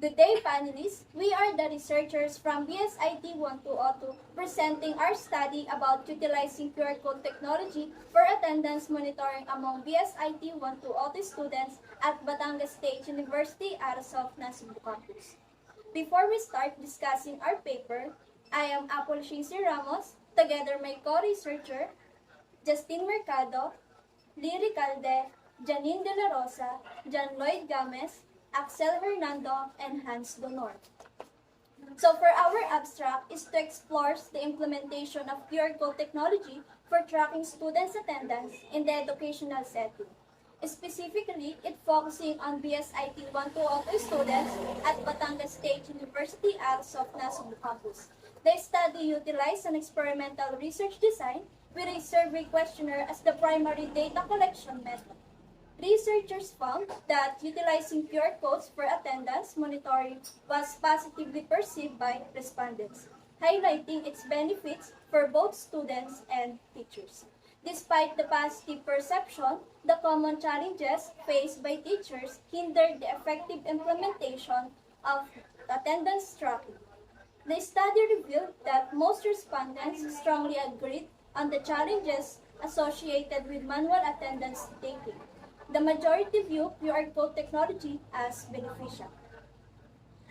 Good day, panelists. We are the researchers from BSIT 1202 presenting our study about utilizing QR code technology for attendance monitoring among BSIT 1202 students at Batangas State University, Arasov, Cebu campus. Before we start discussing our paper, I am Apple Shinsi Ramos, together my co-researcher, Justin Mercado, Liri Calde, Janine De La Rosa, John Lloyd Games, Axel Hernando, and Hans Donor. So for our abstract is to explore the implementation of QR code technology for tracking students' attendance in the educational setting. Specifically, it focusing on BSIT 1202 students at Batangas State University Arasov Cebu campus. The study utilized an experimental research design with a survey questionnaire as the primary data collection method. Researchers found that utilizing QR codes for attendance monitoring was positively perceived by respondents, highlighting its benefits for both students and teachers. Despite the positive perception, the common challenges faced by teachers hindered the effective implementation of attendance tracking. The study revealed that most respondents strongly agreed on the challenges associated with manual attendance taking. The majority view QR code technology as beneficial.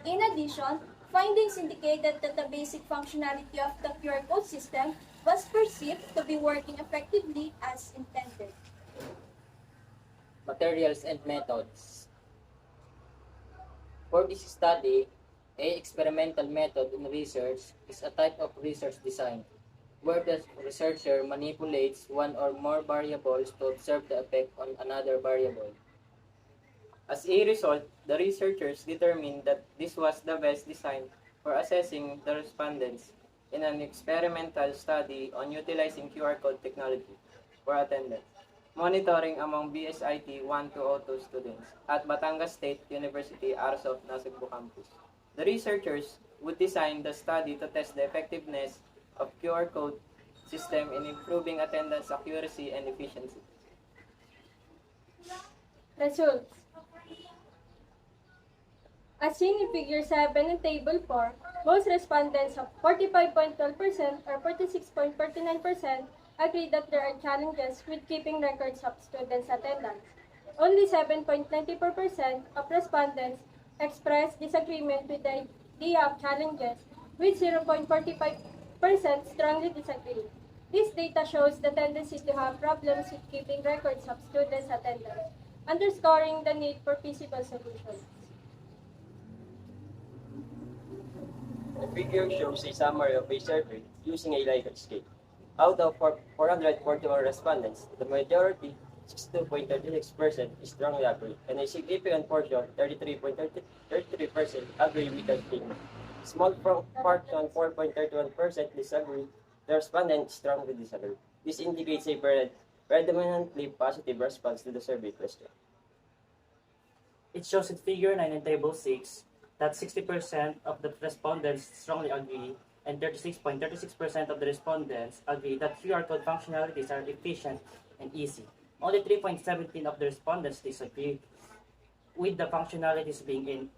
In addition, findings indicated that the basic functionality of the QR code system was perceived to be working effectively as intended. Materials and methods. For this study, a experimental method in research is a type of research design where the researcher manipulates one or more variables to observe the effect on another variable. As a result, the researchers determined that this was the best design for assessing the respondents in an experimental study on utilizing QR code technology for attendance monitoring among BSIT 1202 students at Batangas State University Arasov Cebu campus. The researchers would design the study to test the effectiveness of QR code system in improving attendance accuracy and efficiency. Results. As seen in Figure 7 in Table 4, most respondents of 45.12% or 46.49% agree that there are challenges with keeping records of students' attendance. Only 7.94% of respondents expressed disagreement with the idea of challenges, with 0.45% strongly disagree. This data shows the tendency to have problems with keeping records of students' attendance, underscoring the need for feasible solutions. The figure shows a summary of a survey using a Likert scale. Out of 441 respondents, the majority, 62.36%, strongly agree, and a significant portion, 33.33%, agree with the statement. Small portion, 4.31%, disagree. The respondents strongly disagree. This indicates a predominantly positive response to the survey question. It shows in Figure 9 and Table 6 that 60% of the respondents strongly agree and 36.36% of the respondents agree that QR code functionalities are efficient and easy. Only 3.17% of the respondents disagree with the functionalities being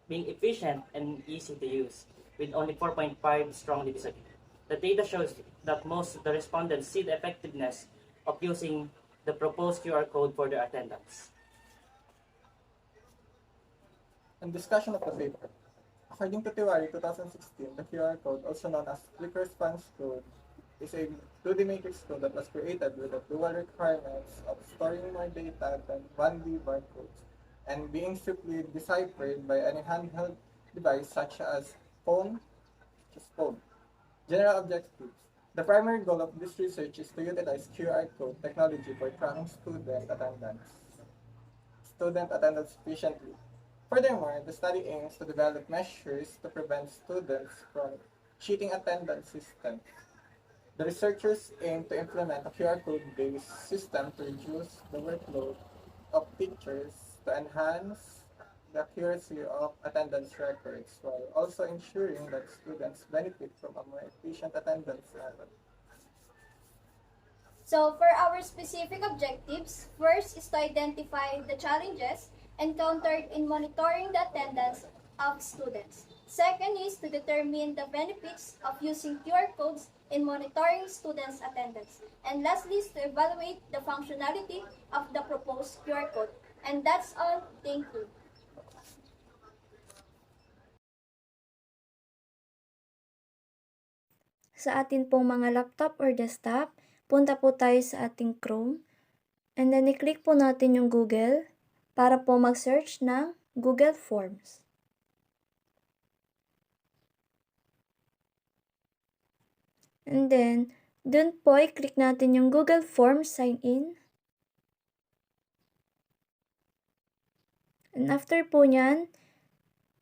efficient and easy to use, with only 4.5% strongly disagree. The data shows that most of the respondents see the effectiveness of using the proposed QR code for their attendance. And discussion of the paper. According to Tiwari 2016, the QR code, also known as Quick Response Code, is a 2D matrix code that was created with the dual requirements of storing more data than 1D barcodes and being simply deciphered by any handheld device such as phone. General objectives. The primary goal of this research is to utilize QR code technology for tracking student attendance efficiently. Furthermore, the study aims to develop measures to prevent students from cheating attendance systems. The researchers aim to implement a QR code-based system to reduce the workload of teachers to enhance the accuracy of attendance records while also ensuring that students benefit from a more efficient attendance level. So for our specific objectives, first is to identify the challenges encountered in monitoring the attendance of students. Second is to determine the benefits of using QR codes in monitoring students' attendance. And lastly is to evaluate the functionality of the proposed QR code. And that's all. Thank you. Sa atin pong mga laptop or desktop, punta po tayo sa ating Chrome. And then, i-click po natin yung Google para po mag-search ng Google Forms. And then, dun po, i-click natin yung Google Forms Sign In. And after po nyan,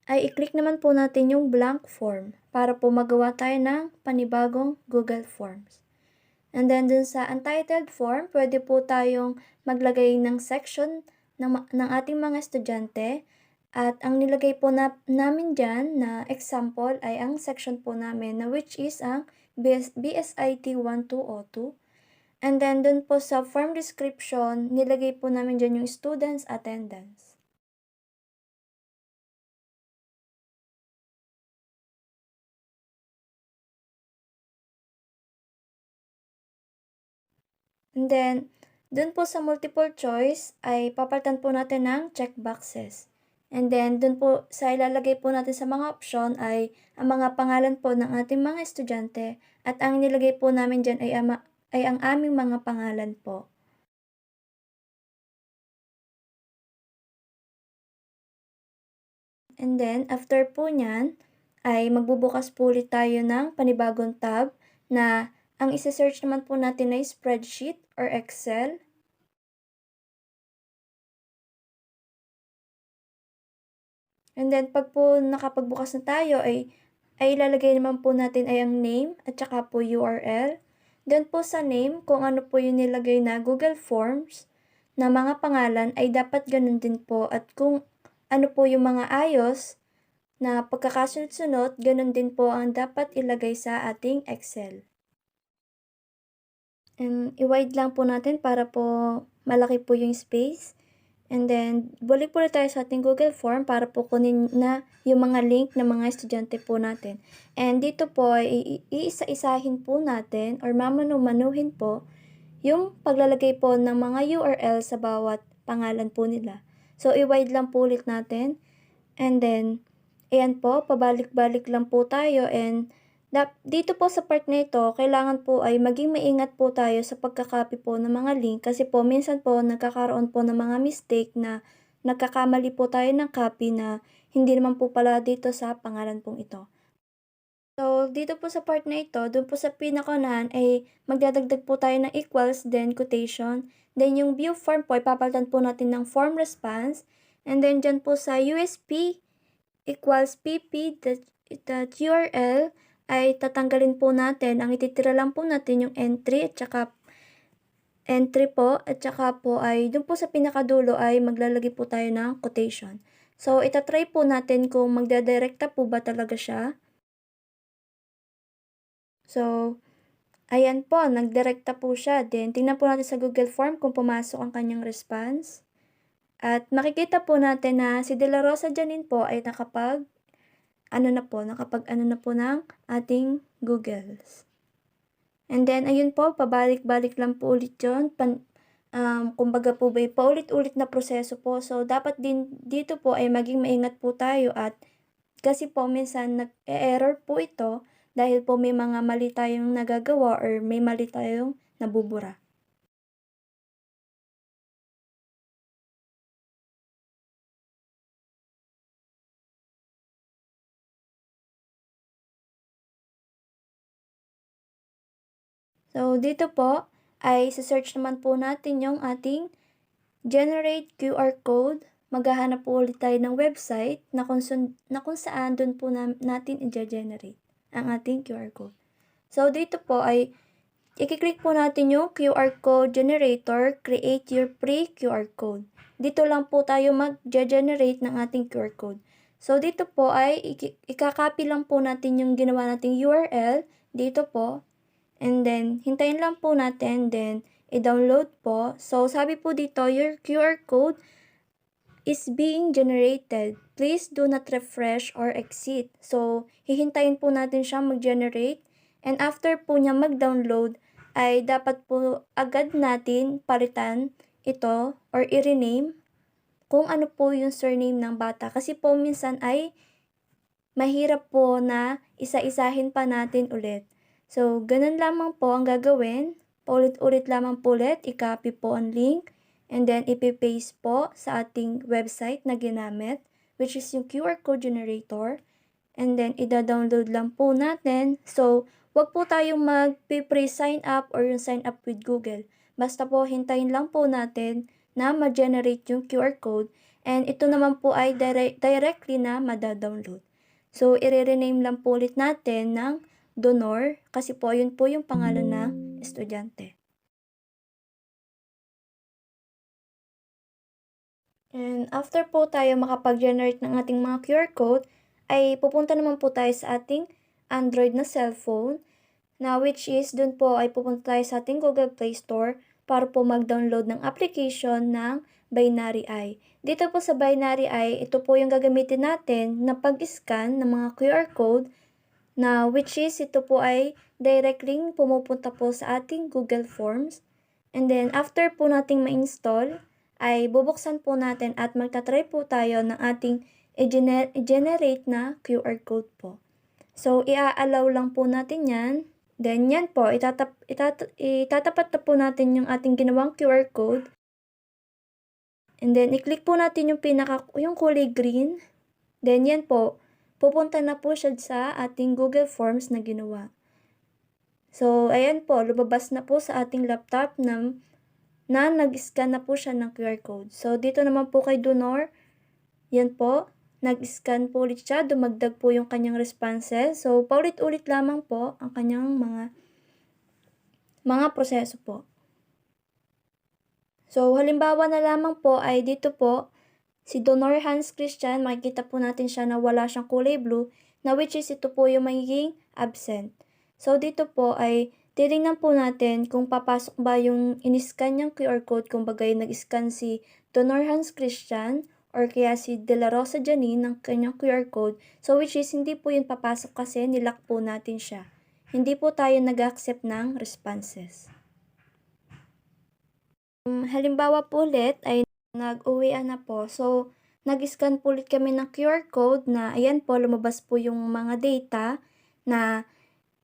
ay i-click naman po natin yung blank form para po magawa tayo ng panibagong Google Forms. And then dun sa untitled form, pwede po tayong maglagay ng section ng ating mga estudyante. At ang nilagay po namin dyan na example ay ang section po namin na which is ang BSIT 1202. And then dun po sa form description, nilagay po namin dyan yung students attendance. And then, dun po sa multiple choice ay papalitan po natin ng checkboxes. And then, dun po sa ilalagay po natin sa mga option ay ang mga pangalan po ng ating mga estudyante at ang nilagay po namin dyan ay ang aming mga pangalan po. And then, after po nyan, ay magbubukas po ulit tayo ng panibagong tab na ang isa-search naman po natin ay spreadsheet or Excel. And then, pag po nakapagbukas na tayo, ay ilalagay naman po natin ay ang name at saka po URL. Then po sa name, kung ano po yung nilagay na Google Forms na mga pangalan ay dapat ganun din po. At kung ano po yung mga ayos na pagkakasunod-sunod, ganun din po ang dapat ilagay sa ating Excel. And i-wide lang po natin para po malaki po yung space. And then, balik po tayo sa ating Google Form para po kunin na yung mga link ng mga estudyante po natin. And dito po, iisa-isahin po natin or mamanu-manuhin po yung paglalagay po ng mga URL sa bawat pangalan po nila. So, i-wide lang po ulit natin. And then, ayan po, pabalik-balik lang po tayo. And dito po sa part na ito, kailangan po ay maging maingat po tayo sa pagkakopy po ng mga link kasi po minsan po nagkakaroon po ng mga mistake na nagkakamali po tayo ng copy na hindi naman po pala dito sa pangalan pong ito. So, dito po sa part na ito, doon po sa pinakaunahan ay magdadagdag po tayo ng equals, then quotation. Then yung view form po, ipapalitan po natin ng form response. And then dyan po sa USP equals pp, the URL, ay tatanggalin po natin. Ang ititira lang po natin yung entry at saka entry po at saka po ay doon po sa pinakadulo ay maglalagay po tayo ng quotation. So, itatry po natin kung magdadirekta po ba talaga siya. So, ayan po, nagdirekta po siya. Then, tingnan po natin sa Google Form kung pumasok ang kanyang response. At makikita po natin na si De La Rosa Janine po ay nakapag ano na po ng ating Googles. And then, ayun po, pabalik-balik lang po ulit yun. Kumbaga po ba, paulit-ulit na proseso po. So, dapat din dito po ay maging maingat po tayo at kasi po minsan nag-error po ito dahil po may mga mali tayong nagagawa or may mali tayong nabubura. So, dito po ay search naman po natin yung ating generate QR code. Maghahanap po ulit tayo ng website na kung saan doon po natin i-generate ang ating QR code. So, dito po ay i-click po natin yung QR code generator, create your free QR code. Dito lang po tayo mag-generate ng ating QR code. So, dito po ay ikakopy lang po natin yung ginawa nating URL. Dito po. And then, hintayin lang po natin, then, i-download po. So, sabi po dito, your QR code is being generated. please do not refresh or exit. So, hihintayin po natin siyang mag-generate. And after po niya mag-download, ay dapat po agad natin palitan ito or i-rename kung ano po yung surname ng bata. Kasi po minsan ay mahirap po na isa-isahin pa natin ulit. So, ganun lamang po ang gagawin. Paulit-ulit lamang po ulit, i-copy po ang link, and then ipi-paste po sa ating website na ginamit, which is yung QR code generator. And then, ida-download lang po natin. So, wag po tayong mag-pre-sign up or yung sign up with Google. Basta po, hintayin lang po natin na ma-generate yung QR code. And ito naman po ay directly na mada-download. So, i-rename lang po ulit natin ng donor kasi po yun po yung pangalan ng estudyante. And after po tayo makapag-generate ng ating mga QR code, ay pupunta naman po tayo sa ating Android na cellphone, na which is dun po ay pupunta tayo sa ating Google Play Store para po mag-download ng application ng Binary Eye. Dito po sa Binary Eye, ito po yung gagamitin natin na pag-scan ng mga QR code na which is ito po ay directly pumupunta po sa ating Google Forms. And then after po nating ma-install, ay bubuksan po natin at magta-try po tayo ng ating i-generate na QR code po. So, i-allow lang po natin yan. Then yan po, itatapat na po natin yung ating ginawang QR code. And then, i-click po natin yung kulay green. Then yan po, pupunta na po siya sa ating Google Forms na ginawa. So, ayan po, lumabas na po sa ating laptop na nag-scan na po siya ng QR code. So, dito naman po kay Donor, yan po, nag-scan po ulit siya, dumagdag po yung kanyang responses. So, paulit-ulit lamang po ang kanyang mga proseso po. So, halimbawa na lamang po ay dito po, si Donor Hans Christian, makikita po natin siya na wala siyang kulay blue, na which is ito po yung magiging absent. So, dito po ay titingnan po natin kung papasok ba yung in-scan niyang QR code, kung bagay nag-scan si Donor Hans Christian or kaya si De La Rosa Janine ng kanyang QR code. So, which is hindi po yun papasok kasi nilock po natin siya. Hindi po tayo nag-accept ng responses. Halimbawa po ulit ay nag-uwian na po. So, nag-scan po ulit kami ng QR code na ayan po, lumabas po yung mga data na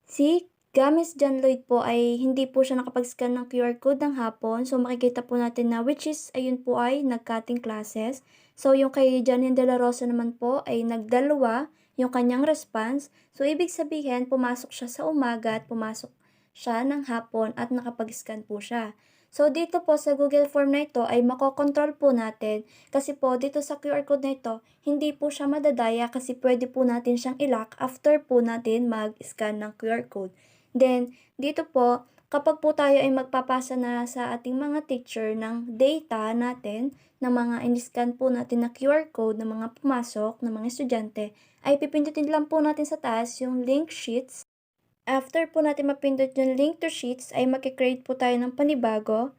si Gamis John Lloyd po ay hindi po siya nakapag-scan ng QR code ng hapon. So, makikita po natin na which is ayun po ay nag-cutting classes. So, yung kay Janine De La Rosa naman po ay nagdalawa yung kanyang response. So, ibig sabihin, pumasok siya sa umaga at pumasok siya ng hapon at nakapag-scan po siya. So, dito po sa Google Form na ito ay makokontrol po natin kasi po dito sa QR code na ito, hindi po siya madadaya kasi pwede po natin siyang i-lock after po natin mag-scan ng QR code. Then, dito po, kapag po tayo ay magpapasa na sa ating mga teacher ng data natin, ng mga in-scan po natin na QR code ng mga pumasok, ng mga estudyante, ay pipindutin lang po natin sa taas yung link sheets. After po natin mapindot yung link to sheets, ay makikreate po tayo ng panibago.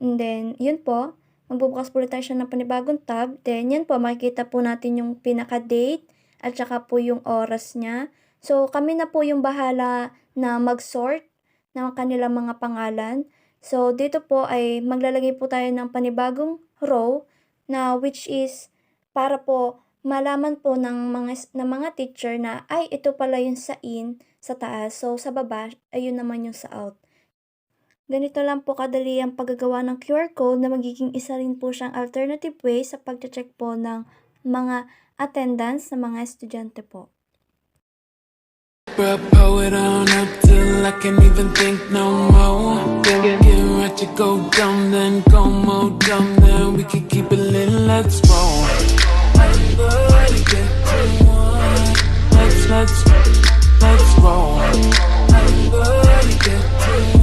And then, yun po, magbubukas po tayo siya ng panibagong tab. Then, yan po, makikita po natin yung pinaka-date at saka po yung oras niya. So, kami na po yung bahala na mag-sort ng kanilang mga pangalan. So, dito po ay maglalagay po tayo ng panibagong row na which is para po malaman po ng mga teacher na ay ito pala yung sa in sa taas. So, sa baba, ayun naman yung sa out. Ganito lang po kadali ang paggagawa ng QR code na magiging isa rin po siyang alternative way sa pag-check po ng mga attendance ng mga estudyante po. Power on up till I can't even think no more. Get right to go dumb, then go more dumb, then we can keep it lit, let's roll. Everybody get to one. Let's roll. Everybody get to one.